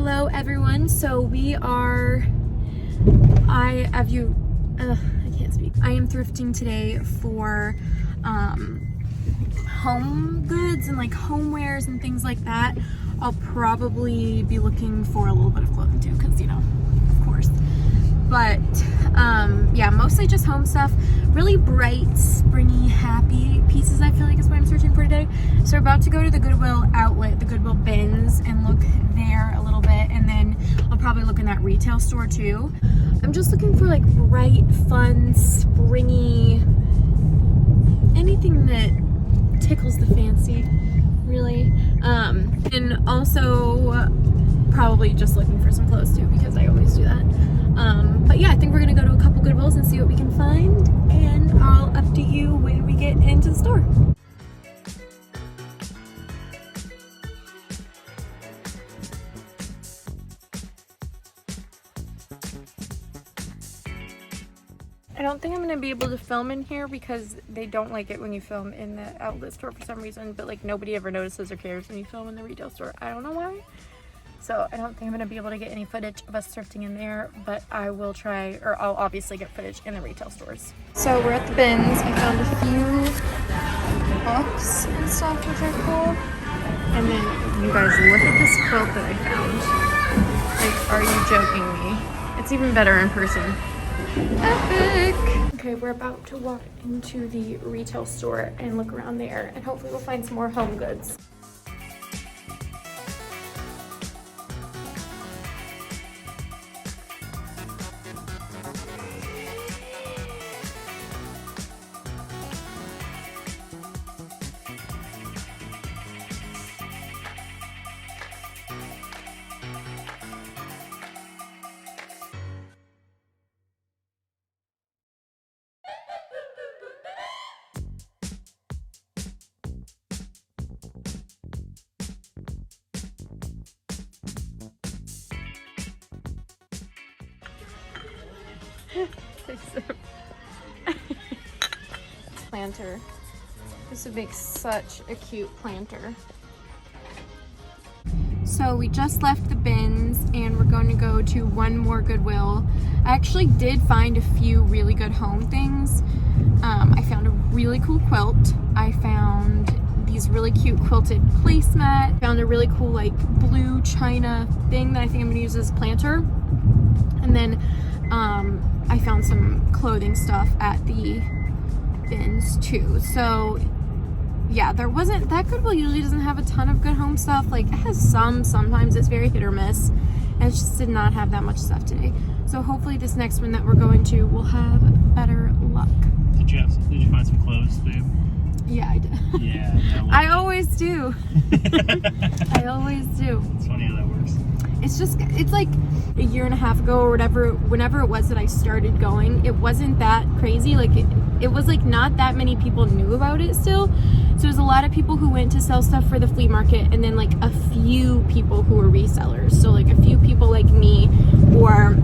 Hello everyone. So we are, I can't speak. I am thrifting today for home goods and like homewares and things like that. I'll probably be looking for a little bit of clothing too, because you know, of course. But yeah, mostly just home stuff. Really bright, springy, happy pieces, I feel like, is what I'm searching for today. So we're about to go to the Goodwill outlet, the Goodwill bins, and look there a little bit, and then I'll probably look in that retail store too. I'm just looking for like bright, fun, springy, anything that tickles the fancy, really. And also probably just looking for some clothes too, because I always do that. But yeah, I think we're gonna go to a couple Goodwills and see what we can find, and I'll update you when we get into the store. I don't think I'm gonna be able to film in here because they don't like it when you film in the outlet store for some reason, but like nobody ever notices or cares when you film in the retail store. I don't know why. So I don't think I'm gonna be able to get any footage of us thrifting in there, but I will try, or I'll obviously get footage in the retail stores. So we're at the bins. I found a few books and stuff, which are cool. And then you guys, look at this quilt that I found. Like, are you joking me? It's even better in person. Epic! Okay, we're about to walk into the retail store and look around there, and hopefully we'll find some more home goods. Planter. This would make such a cute planter. So we just left the bins and we're going to go to one more Goodwill. I actually did find a few really good home things. I found a really cool quilt. I found these really cute quilted placemat. Found a really cool like blue china thing that I think I'm gonna use as a planter. And then I found some clothing stuff at the bins too. So yeah, there wasn't, that Goodwill usually doesn't have a ton of good home stuff. Like, it has some, sometimes it's very hit or miss, and it just did not have that much stuff today. So hopefully this next one that we're going to will have better luck. Did you find some clothes, babe? Yeah, I did. Yeah. I always do. I always do. It's funny how that works. It's like a year and a half ago or whatever, whenever it was that I started going, it wasn't that crazy. Like it was like not that many people knew about it still. So there's a lot of people who went to sell stuff for the flea market, and then like a few people who were resellers. So like a few people like me, or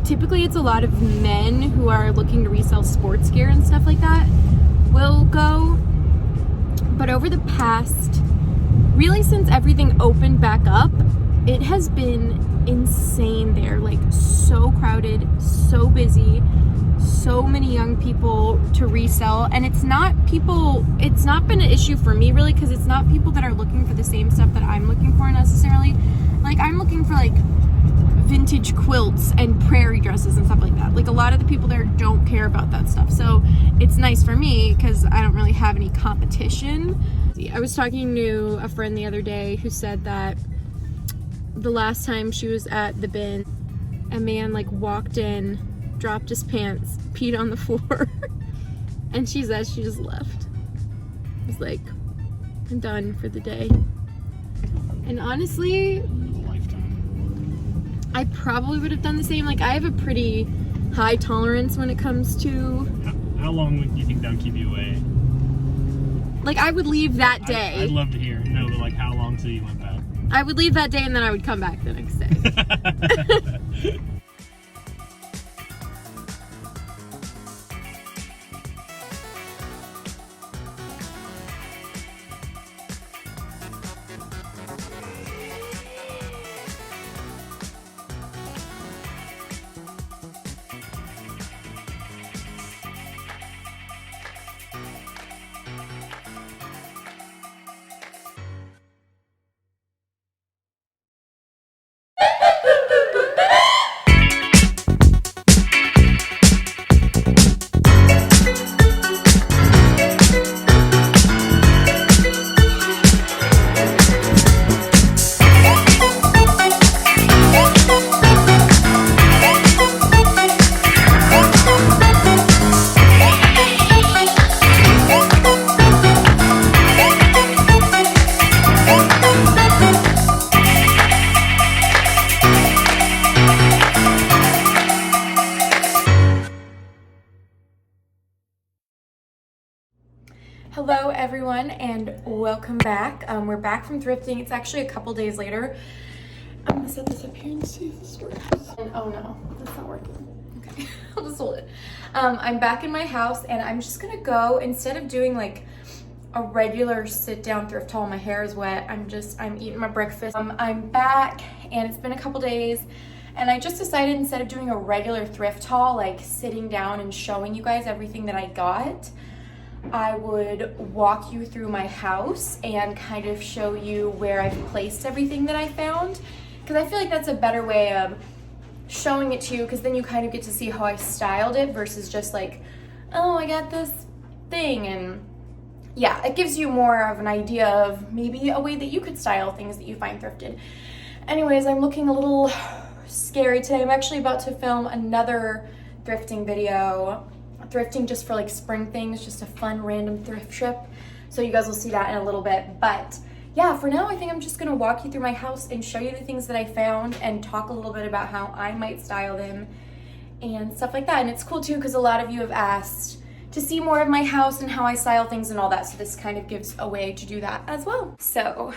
typically it's a lot of men who are looking to resell sports gear and stuff like that will go. But over the past, really since everything opened back up, it has been insane there. Like, so crowded, so busy, so many young people to resell. And it's not been an issue for me really, because it's not people that are looking for the same stuff that I'm looking for necessarily. Like, I'm looking for like vintage quilts and prairie dresses and stuff like that. Like, a lot of the people there don't care about that stuff. So it's nice for me because I don't really have any competition. I was talking to a friend the other day who said that the last time she was at the bin, a man like walked in, dropped his pants, peed on the floor, and she said she just left. It was like, I'm done for the day. And honestly, I probably would have done the same. Like, I have a pretty high tolerance when it comes to... How long would you think that would keep you away? Like, I would leave that day. I'd love to know, but like, how long till you went back? I would leave that day and then I would come back the next day. Hello everyone and welcome back. We're back from thrifting. It's actually a couple days later. I'm gonna set this up here and see if this works. And oh no, that's not working. Okay, I'll just hold it. I'm back in my house and I'm just gonna go, instead of doing like a regular sit down thrift haul, my hair is wet, I'm eating my breakfast. I'm back and it's been a couple days and I just decided, instead of doing a regular thrift haul, like sitting down and showing you guys everything that I got, I would walk you through my house and kind of show you where I've placed everything that I found, because I feel like that's a better way of showing it to you, because then you kind of get to see how I styled it versus just like, oh, I got this thing. And yeah, it gives you more of an idea of maybe a way that you could style things that you find thrifted. Anyways, I'm looking a little scary today. I'm actually about to film another thrifting video. Thrifting just for like spring things, just a fun random thrift trip. So you guys will see that in a little bit. But yeah, for now I think I'm just gonna walk you through my house and show you the things that I found and talk a little bit about how I might style them and stuff like that. And it's cool too, because a lot of you have asked to see more of my house and how I style things and all that. So this kind of gives a way to do that as well. So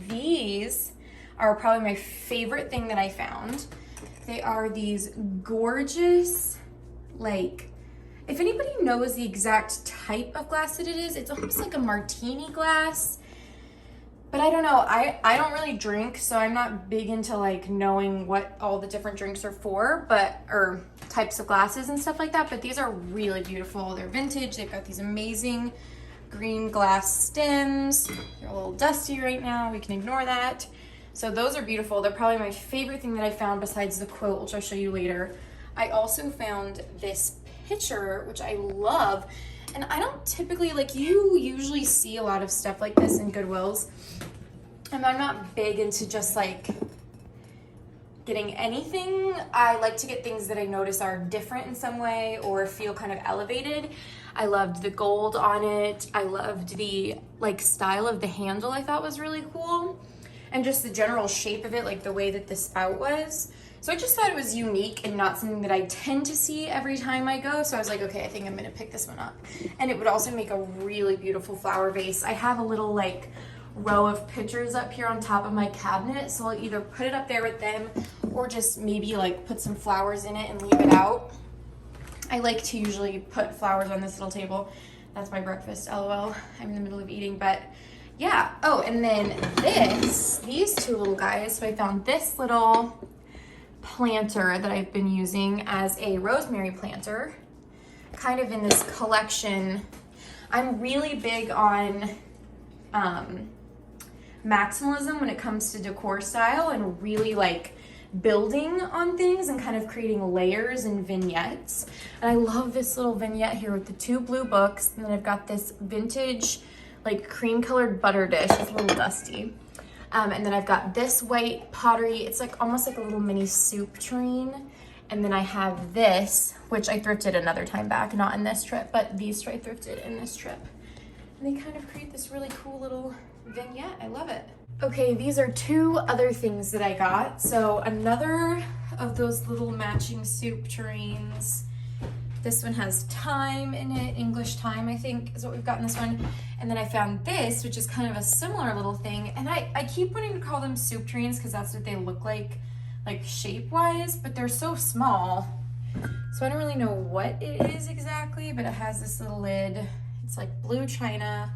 these are probably my favorite thing that I found. They are these gorgeous, like, if anybody knows the exact type of glass that it is, it's almost like a martini glass. But I don't know, I don't really drink, so I'm not big into like knowing what all the different drinks are for, or types of glasses and stuff like that. But these are really beautiful. They're vintage. They've got these amazing green glass stems. They're a little dusty right now. We can ignore that. So those are beautiful. They're probably my favorite thing that I found besides the quilt, which I'll show you later. I also found this picture, which I love, and I don't typically, like, you usually see a lot of stuff like this in Goodwills, and I'm not big into just like getting anything. I like to get things that I notice are different in some way or feel kind of elevated. I loved the gold on it. I loved the like style of the handle. I thought was really cool, and just the general shape of it, like the way that the spout was. So I just thought it was unique and not something that I tend to see every time I go. So I was like, okay, I think I'm gonna pick this one up. And it would also make a really beautiful flower vase. I have a little like row of pictures up here on top of my cabinet. So I'll either put it up there with them or just maybe like put some flowers in it and leave it out. I like to usually put flowers on this little table. That's my breakfast, LOL. I'm in the middle of eating, but yeah. Oh, and then these two little guys. So I found this little planter that I've been using as a rosemary planter, kind of in this collection. I'm really big on maximalism when it comes to decor style, and really like building on things and kind of creating layers and vignettes. And I love this little vignette here with the two blue books, and then I've got this vintage like cream colored butter dish. It's a little dusty. And then I've got this white pottery. It's like almost like a little mini soup tureen. And then I have this, which I thrifted another time back, not in this trip, but these two I thrifted in this trip. And they kind of create this really cool little vignette. I love it. Okay, these are two other things that I got. So another of those little matching soup tureens. This one has thyme in it, English thyme, I think is what we've got in this one. And then I found this, which is kind of a similar little thing. And I keep wanting to call them soup tureens because that's what they look like shape-wise, but they're so small. So I don't really know what it is exactly, but it has this little lid. It's like blue china.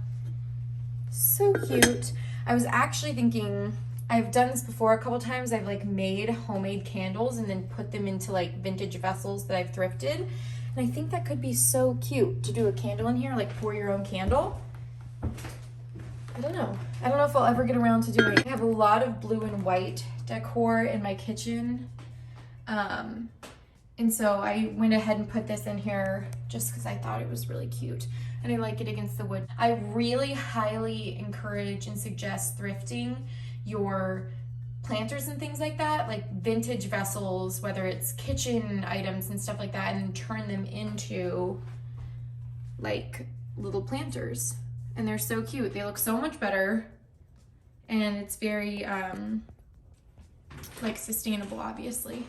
So cute. I was actually thinking, I've done this before a couple times. I've like made homemade candles and then put them into like vintage vessels that I've thrifted. And I think that could be so cute to do a candle in here, like pour your own candle. I don't know. I don't know if I'll ever get around to doing it. I have a lot of blue and white decor in my kitchen. And so I went ahead and put this in here just because I thought it was really cute. And I like it against the wood. I really highly encourage and suggest thrifting your planters and things like that, like vintage vessels, whether it's kitchen items and stuff like that, and then turn them into like little planters. And they're so cute. They look so much better, and it's very like sustainable, obviously.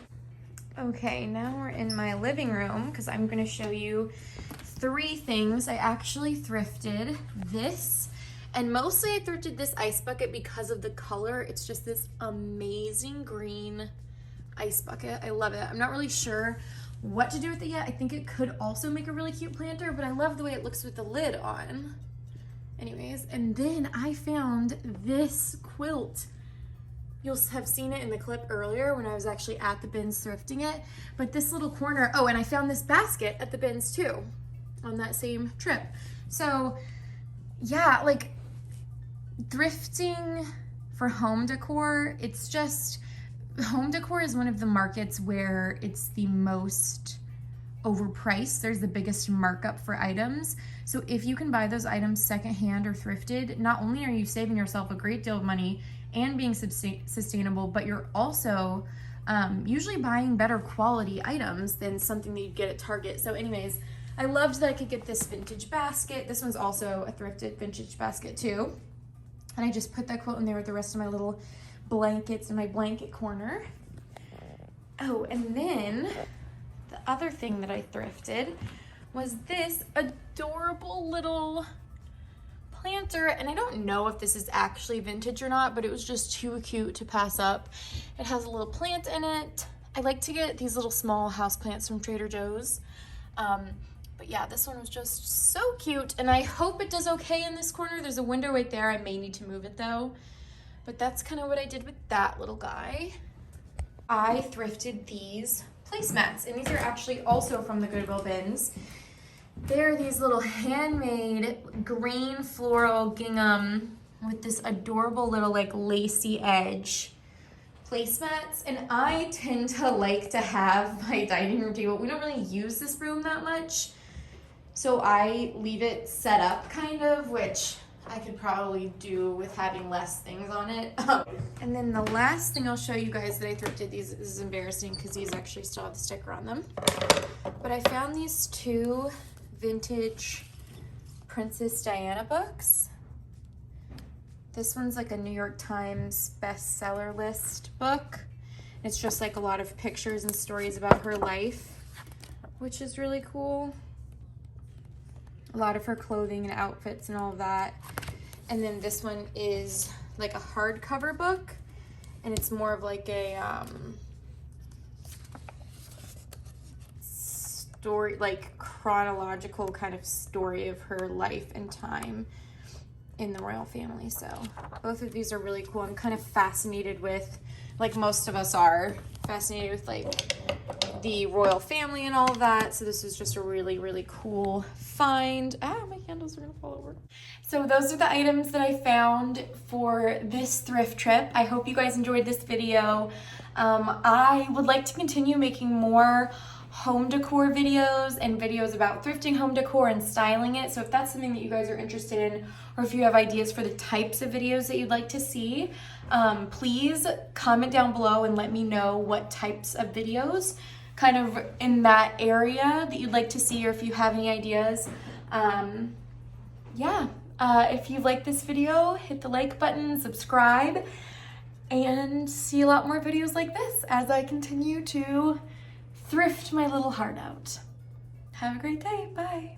Okay, now we're in my living room because I'm going to show you 3 things. I actually thrifted this, and mostly I thrifted this ice bucket because of the color. It's just this amazing green ice bucket. I love it. I'm not really sure what to do with it yet. I think it could also make a really cute planter, but I love the way it looks with the lid on. Anyways, and then I found this quilt. You'll have seen it in the clip earlier when I was actually at the bins thrifting it, but this little corner, oh, and I found this basket at the bins too on that same trip. So yeah, like thrifting for home decor, it's just, home decor is one of the markets where it's the most overpriced. There's the biggest markup for items. So if you can buy those items secondhand or thrifted, not only are you saving yourself a great deal of money and being sustainable, but you're also usually buying better quality items than something that you'd get at Target. So anyways, I loved that I could get this vintage basket. This one's also a thrifted vintage basket too. And I just put that quilt in there with the rest of my little blankets in my blanket corner. Oh, and then the other thing that I thrifted was this adorable little planter, and I don't know if this is actually vintage or not, but it was just too cute to pass up. It has a little plant in it. I like to get these little small house plants from Trader Joe's. But yeah, this one was just so cute, and I hope it does okay in this corner. There's a window right there. I may need to move it though. But that's kind of what I did with that little guy. I thrifted these placemats, and these are actually also from the Goodwill bins. They're these little handmade green floral gingham with this adorable little like lacy edge placemats, and I tend to like to have my dining room table. We don't really use this room that much, so I leave it set up kind of, which I could probably do with having less things on it. And then the last thing I'll show you guys that I thrifted, this is embarrassing because these actually still have the sticker on them, but I found these 2 vintage Princess Diana books. This one's like a New York Times bestseller list book. It's just like a lot of pictures and stories about her life, which is really cool. A lot of her clothing and outfits and all of that. And then this one is like a hardcover book, and it's more of like a story, like chronological kind of story of her life and time in the royal family. So both of these are really cool. I'm kind of fascinated with, like most of us are, fascinated with like the royal family and all of that. So this is just a really, really cool find. Ah, my candles are gonna fall over. So those are the items that I found for this thrift trip. I hope you guys enjoyed this video. I would like to continue making more home decor videos and videos about thrifting home decor and styling it. So if that's something that you guys are interested in, or if you have ideas for the types of videos that you'd like to see, please comment down below and let me know what types of videos kind of in that area that you'd like to see, or if you have any ideas. If you like this video, hit the like button, subscribe, and see a lot more videos like this as I continue to thrift my little heart out. Have a great day. Bye.